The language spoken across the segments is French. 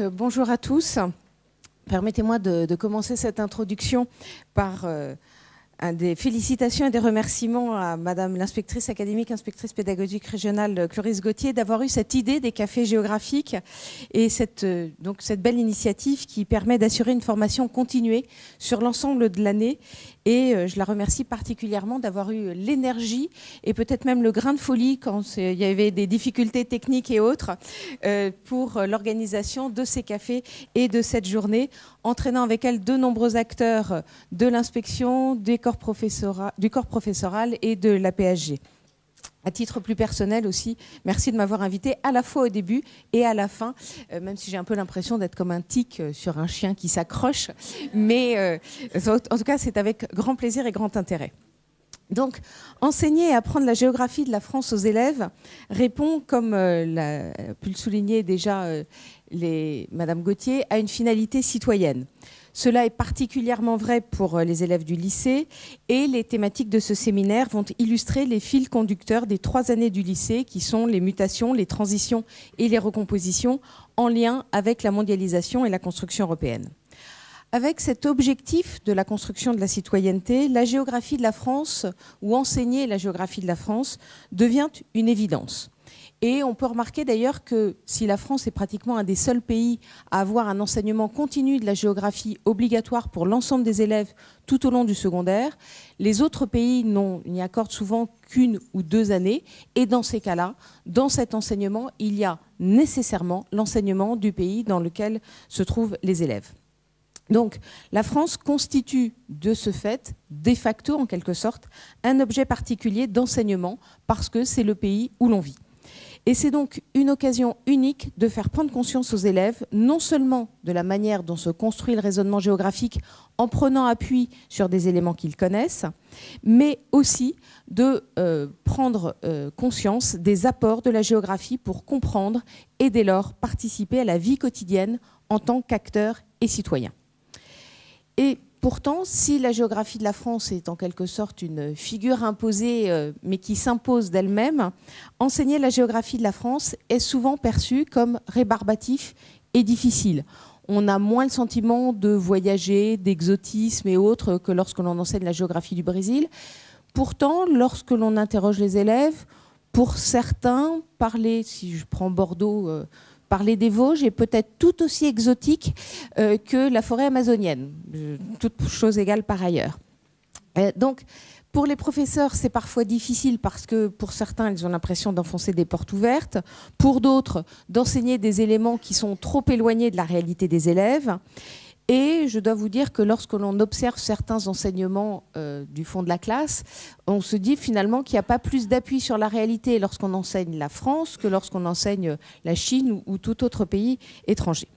Bonjour à tous. Permettez-moi de commencer cette introduction par des félicitations et des remerciements à Madame l'inspectrice académique, inspectrice pédagogique régionale Clarisse Gauthier d'avoir eu cette idée des cafés géographiques et cette belle initiative qui permet d'assurer une formation continuée sur l'ensemble de l'année. Et je la remercie particulièrement d'avoir eu l'énergie et peut-être même le grain de folie quand il y avait des difficultés techniques et autres pour l'organisation de ces cafés et de cette journée, entraînant avec elle de nombreux acteurs de l'inspection, du corps professoral et de la PSG. À titre plus personnel aussi, merci de m'avoir invité à la fois au début et à la fin, même si j'ai un peu l'impression d'être comme un tic sur un chien qui s'accroche. Mais en tout cas, c'est avec grand plaisir et grand intérêt. Donc, enseigner et apprendre la géographie de la France aux élèves répond, comme l'a pu le souligner déjà Madame Gauthier, à une finalité citoyenne. Cela est particulièrement vrai pour les élèves du lycée et les thématiques de ce séminaire vont illustrer les fils conducteurs des 3 années du lycée qui sont les mutations, les transitions et les recompositions en lien avec la mondialisation et la construction européenne. Avec cet objectif de la construction de la citoyenneté, la géographie de la France, ou enseigner la géographie de la France, devient une évidence. Et on peut remarquer d'ailleurs que si la France est pratiquement un des seuls pays à avoir un enseignement continu de la géographie obligatoire pour l'ensemble des élèves tout au long du secondaire, les autres pays n'y accordent souvent qu'1 ou 2 années. Et dans ces cas-là, dans cet enseignement, il y a nécessairement l'enseignement du pays dans lequel se trouvent les élèves. Donc, la France constitue de ce fait, de facto en quelque sorte, un objet particulier d'enseignement parce que c'est le pays où l'on vit. Et c'est donc une occasion unique de faire prendre conscience aux élèves, non seulement de la manière dont se construit le raisonnement géographique en prenant appui sur des éléments qu'ils connaissent, mais aussi de prendre conscience des apports de la géographie pour comprendre et dès lors participer à la vie quotidienne en tant qu'acteurs et citoyens. Et pourtant, si la géographie de la France est en quelque sorte une figure imposée, mais qui s'impose d'elle-même, enseigner la géographie de la France est souvent perçu comme rébarbatif et difficile. On a moins le sentiment de voyager, d'exotisme et autres que lorsque l'on enseigne la géographie du Brésil. Pourtant, lorsque l'on interroge les élèves, pour certains, parler, si je prends Bordeaux, parler des Vosges est peut-être tout aussi exotique que la forêt amazonienne, toute chose égale par ailleurs. Donc, pour les professeurs, c'est parfois difficile parce que pour certains, ils ont l'impression d'enfoncer des portes ouvertes. Pour d'autres, d'enseigner des éléments qui sont trop éloignés de la réalité des élèves. Et je dois vous dire que lorsque l'on observe certains enseignements du fond de la classe, on se dit finalement qu'il n'y a pas plus d'appui sur la réalité lorsqu'on enseigne la France que lorsqu'on enseigne la Chine ou tout autre pays étranger.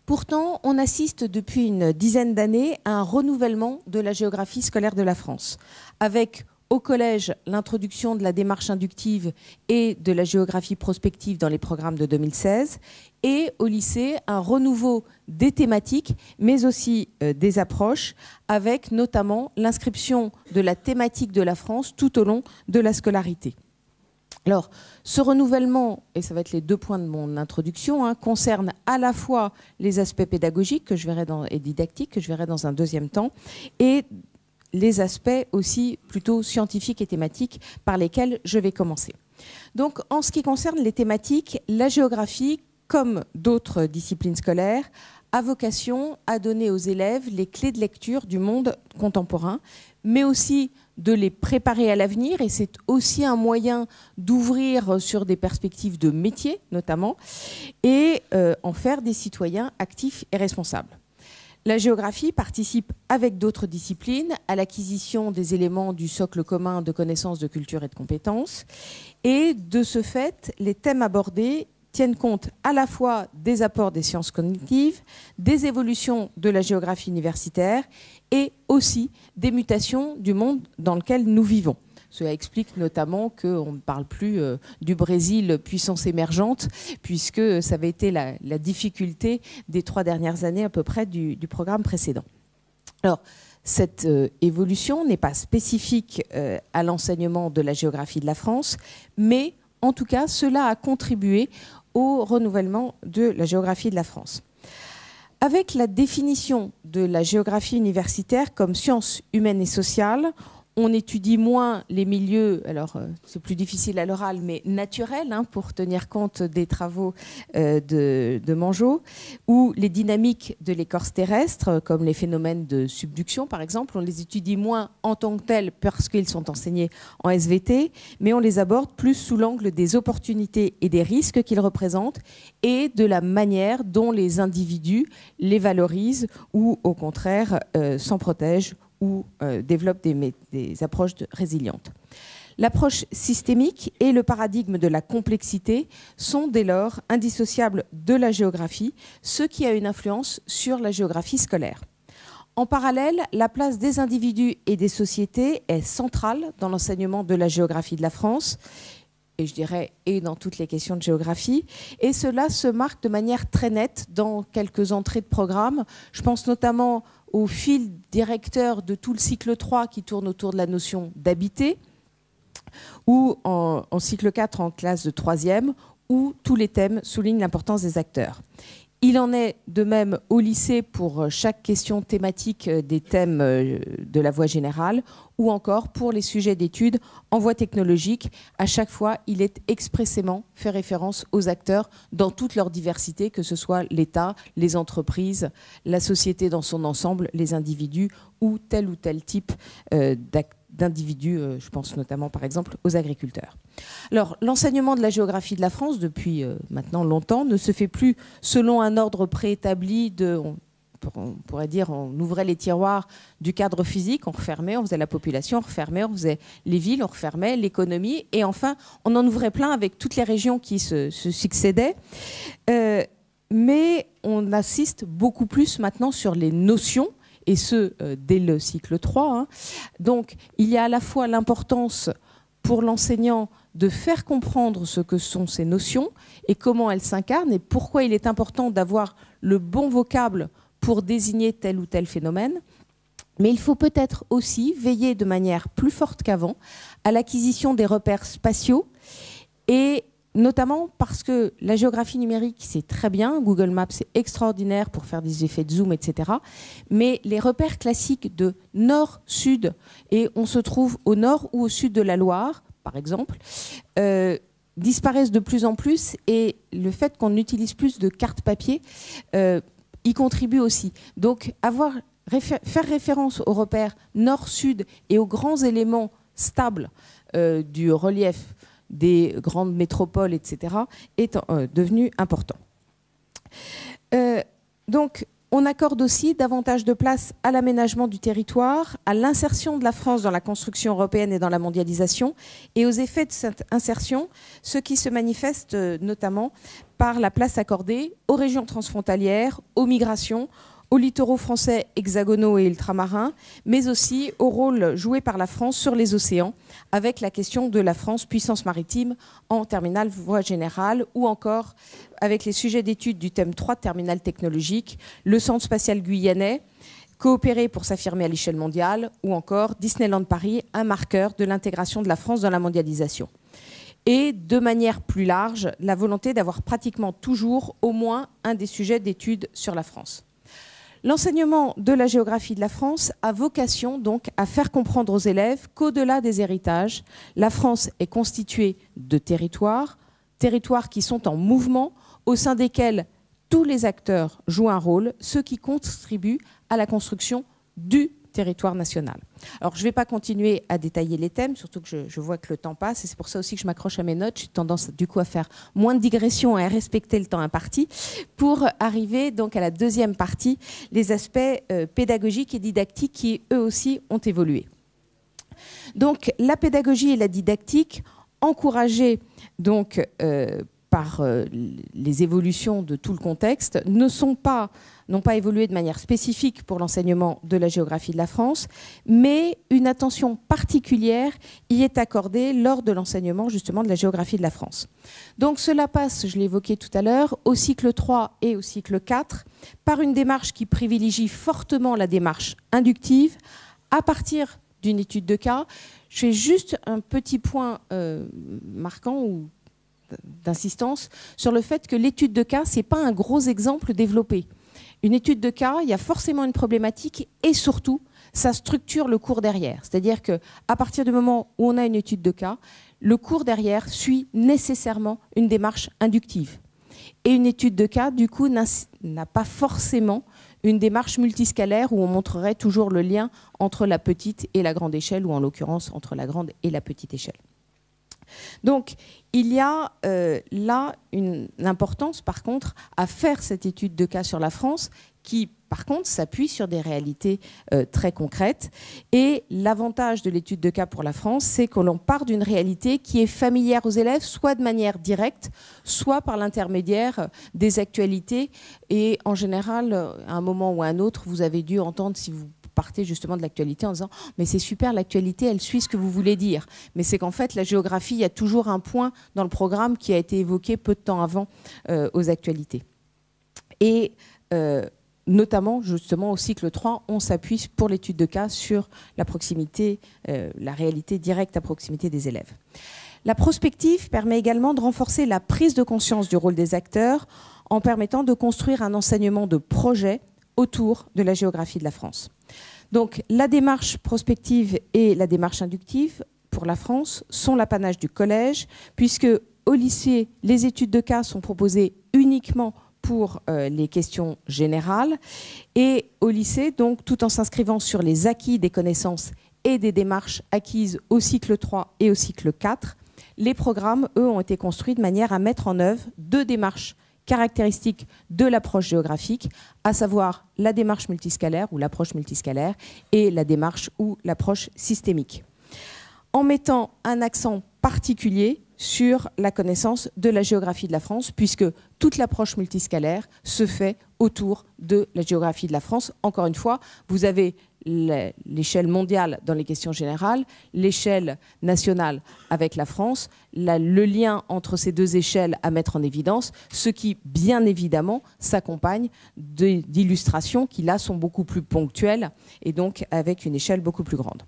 Pourtant, on assiste depuis une dizaine d'années à un renouvellement de la géographie scolaire de la France, avec au collège l'introduction de la démarche inductive et de la géographie prospective dans les programmes de 2016, et au lycée un renouveau des thématiques, mais aussi des approches, avec notamment l'inscription de la thématique de la France tout au long de la scolarité. Alors, ce renouvellement, et ça va être les 2 points de mon introduction, concerne à la fois les aspects pédagogiques et didactiques que je verrai dans un deuxième temps, et les aspects aussi plutôt scientifiques et thématiques par lesquels je vais commencer. Donc, en ce qui concerne les thématiques, la géographie, comme d'autres disciplines scolaires, a vocation à donner aux élèves les clés de lecture du monde contemporain, mais aussi de les préparer à l'avenir, et c'est aussi un moyen d'ouvrir sur des perspectives de métier, notamment, et en faire des citoyens actifs et responsables. La géographie participe avec d'autres disciplines à l'acquisition des éléments du socle commun de connaissances, de culture et de compétences. Et de ce fait, les thèmes abordés tiennent compte à la fois des apports des sciences cognitives, des évolutions de la géographie universitaire et aussi des mutations du monde dans lequel nous vivons. Cela explique notamment qu'on ne parle plus du Brésil puissance émergente, puisque ça avait été la difficulté des 3 dernières années à peu près du programme précédent. Alors, cette évolution n'est pas spécifique à l'enseignement de la géographie de la France, mais en tout cas, cela a contribué au renouvellement de la géographie de la France. Avec la définition de la géographie universitaire comme science humaine et sociale, on étudie moins les milieux, alors c'est plus difficile à l'oral, mais naturels, hein, pour tenir compte des travaux de Mangeot, ou les dynamiques de l'écorce terrestre, comme les phénomènes de subduction par exemple. On les étudie moins en tant que tels parce qu'ils sont enseignés en SVT, mais on les aborde plus sous l'angle des opportunités et des risques qu'ils représentent et de la manière dont les individus les valorisent ou au contraire s'en protègent ou développe des approches résilientes. L'approche systémique et le paradigme de la complexité sont dès lors indissociables de la géographie, ce qui a une influence sur la géographie scolaire. En parallèle, la place des individus et des sociétés est centrale dans l'enseignement de la géographie de la France, et je dirais et dans toutes les questions de géographie, et cela se marque de manière très nette dans quelques entrées de programme. Je pense notamment au fil directeur de tout le cycle 3 qui tourne autour de la notion d'habiter, ou en cycle 4 en classe de 3e, où tous les thèmes soulignent l'importance des acteurs. Il en est de même au lycée pour chaque question thématique des thèmes de la voie générale, ou encore pour les sujets d'études en voie technologique. À chaque fois, il est expressément fait référence aux acteurs dans toute leur diversité, que ce soit l'État, les entreprises, la société dans son ensemble, les individus ou tel type d'individus. Je pense notamment par exemple aux agriculteurs. Alors, l'enseignement de la géographie de la France, depuis maintenant longtemps, ne se fait plus selon un ordre préétabli de... On pourrait dire, on ouvrait les tiroirs du cadre physique, on refermait, on faisait la population, on refermait, on faisait les villes, on refermait l'économie, et enfin, on en ouvrait plein avec toutes les régions qui se succédaient. Mais on assiste beaucoup plus maintenant sur les notions, et ce, dès le cycle 3. Hein. Donc, il y a à la fois l'importance pour l'enseignant de faire comprendre ce que sont ces notions et comment elles s'incarnent, et pourquoi il est important d'avoir le bon vocable pour désigner tel ou tel phénomène. Mais il faut peut-être aussi veiller de manière plus forte qu'avant à l'acquisition des repères spatiaux, et notamment parce que la géographie numérique, c'est très bien, Google Maps, c'est extraordinaire pour faire des effets de zoom, etc. Mais les repères classiques de nord-sud, et on se trouve au nord ou au sud de la Loire, par exemple, disparaissent de plus en plus, et le fait qu'on utilise plus de cartes papier y contribue aussi. Donc, faire référence aux repères nord-sud et aux grands éléments stables du relief des grandes métropoles, etc., est devenu important. Donc, on accorde aussi davantage de place à l'aménagement du territoire, à l'insertion de la France dans la construction européenne et dans la mondialisation, et aux effets de cette insertion, ce qui se manifeste notamment par la place accordée aux régions transfrontalières, aux migrations, aux littoraux français hexagonaux et ultramarins, mais aussi au rôle joué par la France sur les océans, avec la question de la France puissance maritime en terminale voie générale, ou encore avec les sujets d'études du thème 3 de terminale technologique, le centre spatial guyanais, coopérer pour s'affirmer à l'échelle mondiale, ou encore Disneyland Paris, un marqueur de l'intégration de la France dans la mondialisation. Et de manière plus large, la volonté d'avoir pratiquement toujours au moins un des sujets d'études sur la France. L'enseignement de la géographie de la France a vocation donc à faire comprendre aux élèves qu'au-delà des héritages, la France est constituée de territoires qui sont en mouvement, au sein desquels tous les acteurs jouent un rôle, ce qui contribue à la construction du territoire national. Alors, je ne vais pas continuer à détailler les thèmes, surtout que je vois que le temps passe, et c'est pour ça aussi que je m'accroche à mes notes. J'ai tendance du coup à faire moins de digressions et à respecter le temps imparti, pour arriver donc à la deuxième partie, les aspects pédagogiques et didactiques qui eux aussi ont évolué. Donc, la pédagogie et la didactique, encouragées donc par les évolutions de tout le contexte, n'ont pas évolué de manière spécifique pour l'enseignement de la géographie de la France, mais une attention particulière y est accordée lors de l'enseignement justement de la géographie de la France. Donc cela passe, je l'ai évoqué tout à l'heure, au cycle 3 et au cycle 4, par une démarche qui privilégie fortement la démarche inductive à partir d'une étude de cas. Je fais juste un petit point marquant ou d'insistance sur le fait que l'étude de cas, ce n'est pas un gros exemple développé. Une étude de cas, il y a forcément une problématique et surtout, ça structure le cours derrière. C'est-à-dire qu'à partir du moment où on a une étude de cas, le cours derrière suit nécessairement une démarche inductive. Et une étude de cas, du coup, n'a pas forcément une démarche multiscalaire où on montrerait toujours le lien entre la petite et la grande échelle, ou en l'occurrence entre la grande et la petite échelle. Donc, il y a là une importance, par contre, à faire cette étude de cas sur la France, qui, par contre, s'appuie sur des réalités très concrètes. Et l'avantage de l'étude de cas pour la France, c'est que l'on part d'une réalité qui est familière aux élèves, soit de manière directe, soit par l'intermédiaire des actualités. Et en général, à un moment ou à un autre, vous avez dû entendre, si vous partez justement de l'actualité en disant « mais c'est super, l'actualité, elle suit ce que vous voulez dire ». Mais c'est qu'en fait, la géographie, il y a toujours un point dans le programme qui a été évoqué peu de temps avant aux actualités. Et notamment, justement, au cycle 3, on s'appuie pour l'étude de cas sur la proximité, la réalité directe à proximité des élèves. La prospective permet également de renforcer la prise de conscience du rôle des acteurs en permettant de construire un enseignement de projet autour de la géographie de la France. Donc, la démarche prospective et la démarche inductive, pour la France, sont l'apanage du collège, puisque au lycée, les études de cas sont proposées uniquement pour les questions générales, et au lycée, donc, tout en s'inscrivant sur les acquis des connaissances et des démarches acquises au cycle 3 et au cycle 4, les programmes, eux, ont été construits de manière à mettre en œuvre deux démarches caractéristiques de l'approche géographique, à savoir la démarche multiscalaire ou l'approche multiscalaire et la démarche ou l'approche systémique, en mettant un accent particulier sur la connaissance de la géographie de la France, puisque toute l'approche multiscalaire se fait autour de la géographie de la France. Encore une fois, vous avez l'échelle mondiale dans les questions générales, l'échelle nationale avec la France, le lien entre ces deux échelles à mettre en évidence, ce qui, bien évidemment, s'accompagne d'illustrations qui, là, sont beaucoup plus ponctuelles et donc avec une échelle beaucoup plus grande.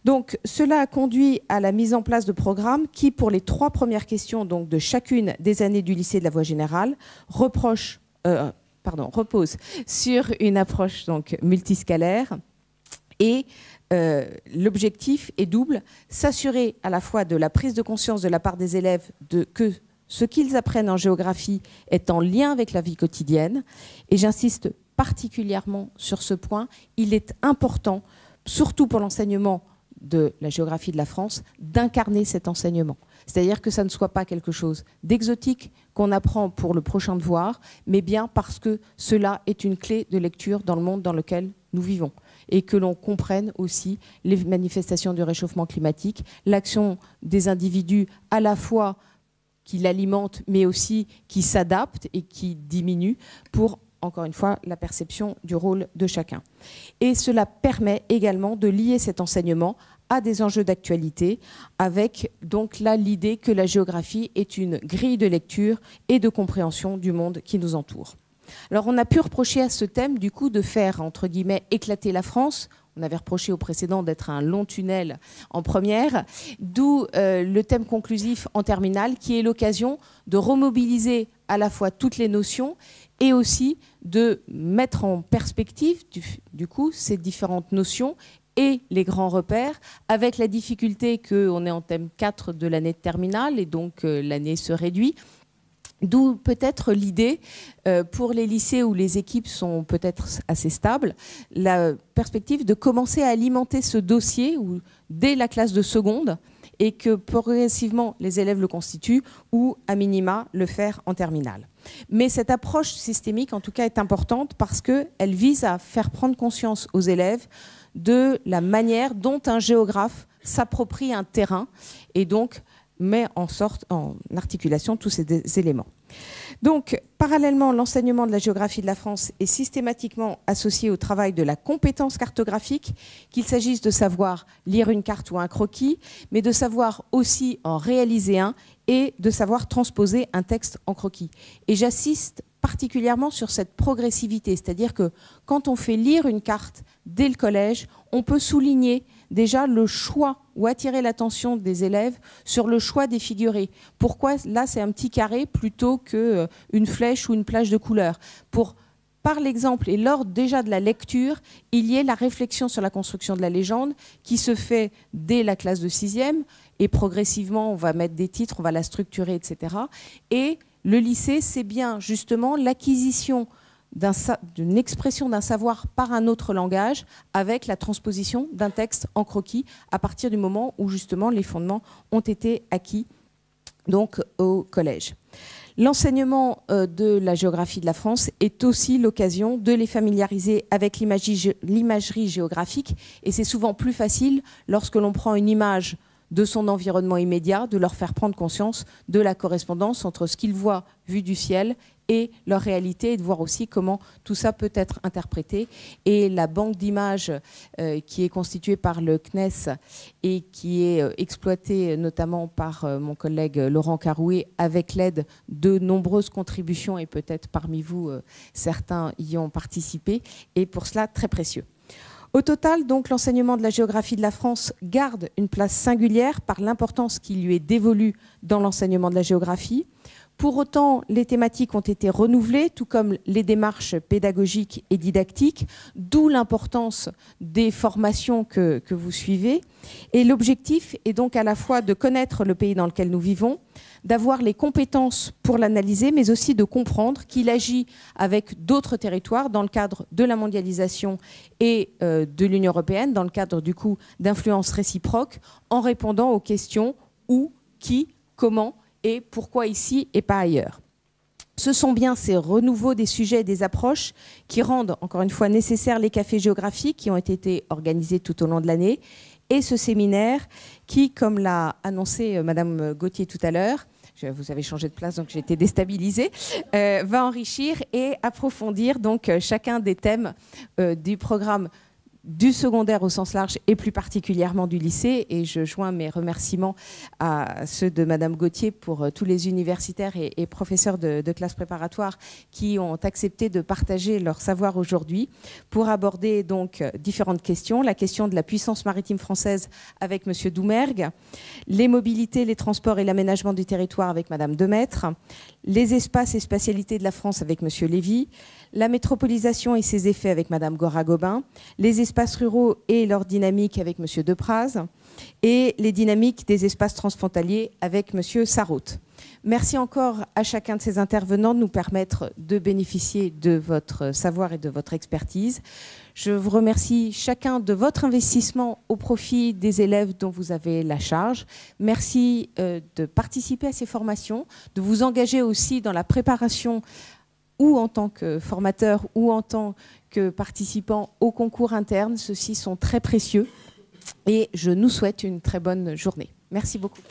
Donc, cela a conduit à la mise en place de programmes qui, pour les 3 premières questions donc, de chacune des années du lycée de la voie générale, repose sur une approche donc, multiscalaire. Et l'objectif est double, s'assurer à la fois de la prise de conscience de la part des élèves que ce qu'ils apprennent en géographie est en lien avec la vie quotidienne. Et j'insiste particulièrement sur ce point, il est important, surtout pour l'enseignement de la géographie de la France, d'incarner cet enseignement. C'est-à-dire que ça ne soit pas quelque chose d'exotique qu'on apprend pour le prochain devoir, mais bien parce que cela est une clé de lecture dans le monde dans lequel nous vivons. Et que l'on comprenne aussi les manifestations du réchauffement climatique, l'action des individus à la fois qui l'alimentent, mais aussi qui s'adaptent et qui diminuent pour, encore une fois, la perception du rôle de chacun. Et cela permet également de lier cet enseignement à des enjeux d'actualité, avec donc là l'idée que la géographie est une grille de lecture et de compréhension du monde qui nous entoure. Alors on a pu reprocher à ce thème du coup de faire entre guillemets éclater la France. On avait reproché au précédent d'être un long tunnel en première, d'où le thème conclusif en terminale qui est l'occasion de remobiliser à la fois toutes les notions et aussi de mettre en perspective du coup ces différentes notions et les grands repères, avec la difficulté qu'on est en thème 4 de l'année de terminale et donc l'année se réduit. D'où peut-être l'idée, pour les lycées où les équipes sont peut-être assez stables, la perspective de commencer à alimenter ce dossier dès la classe de seconde et que progressivement les élèves le constituent ou à minima le faire en terminale. Mais cette approche systémique en tout cas est importante parce qu'elle vise à faire prendre conscience aux élèves de la manière dont un géographe s'approprie un terrain et donc met en articulation tous ces éléments. Donc, parallèlement, l'enseignement de la géographie de la France est systématiquement associé au travail de la compétence cartographique, qu'il s'agisse de savoir lire une carte ou un croquis, mais de savoir aussi en réaliser un et de savoir transposer un texte en croquis. Et j'insiste particulièrement sur cette progressivité, c'est-à-dire que quand on fait lire une carte dès le collège, on peut souligner déjà le choix ou attirer l'attention des élèves sur le choix des figurés. Pourquoi là c'est un petit carré plutôt qu'une flèche ou une plage de couleurs. Pour, par l'exemple et lors déjà de la lecture, il y ait la réflexion sur la construction de la légende qui se fait dès la classe de 6e et progressivement on va mettre des titres, on va la structurer, etc. Et le lycée, c'est bien justement l'acquisition d'une expression d'un savoir par un autre langage avec la transposition d'un texte en croquis à partir du moment où justement les fondements ont été acquis donc au collège. L'enseignement de la géographie de la France est aussi l'occasion de les familiariser avec l'imagerie géographique et c'est souvent plus facile lorsque l'on prend une image de son environnement immédiat, de leur faire prendre conscience de la correspondance entre ce qu'ils voient vu du ciel et leur réalité, et de voir aussi comment tout ça peut être interprété. Et la banque d'images qui est constituée par le CNES et qui est exploitée notamment par mon collègue Laurent Carouet avec l'aide de nombreuses contributions, et peut-être parmi vous, certains y ont participé, est pour cela très précieux. Au total, donc, l'enseignement de la géographie de la France garde une place singulière par l'importance qui lui est dévolue dans l'enseignement de la géographie. Pour autant, les thématiques ont été renouvelées, tout comme les démarches pédagogiques et didactiques, d'où l'importance des formations que vous suivez. Et l'objectif est donc à la fois de connaître le pays dans lequel nous vivons, d'avoir les compétences pour l'analyser, mais aussi de comprendre qu'il agit avec d'autres territoires dans le cadre de la mondialisation et de l'Union européenne, dans le cadre du coup d'influences réciproques, en répondant aux questions où, qui, comment et pourquoi ici et pas ailleurs. Ce sont bien ces renouveaux des sujets et des approches qui rendent encore une fois nécessaires les cafés géographiques qui ont été organisés tout au long de l'année et ce séminaire qui, comme l'a annoncé Madame Gauthier tout à l'heure, vous avez changé de place donc j'ai été déstabilisée, va enrichir et approfondir donc chacun des thèmes du programme du secondaire au sens large et plus particulièrement du lycée. Et je joins mes remerciements à ceux de Madame Gauthier pour tous les universitaires et professeurs de classes préparatoires qui ont accepté de partager leur savoir aujourd'hui pour aborder donc différentes questions. La question de la puissance maritime française avec Monsieur Doumergue, les mobilités, les transports et l'aménagement du territoire avec Madame Demaître, les espaces et spatialités de la France avec Monsieur Lévy, la métropolisation et ses effets avec Madame Gora-Gobin, les espaces ruraux et leur dynamique avec Monsieur Depraz et les dynamiques des espaces transfrontaliers avec Monsieur Sarraute. Merci encore à chacun de ces intervenants de nous permettre de bénéficier de votre savoir et de votre expertise. Je vous remercie chacun de votre investissement au profit des élèves dont vous avez la charge. Merci de participer à ces formations, de vous engager aussi dans la préparation ou en tant que formateur ou en tant que participant au concours interne. Ceux-ci sont très précieux et je nous souhaite une très bonne journée. Merci beaucoup.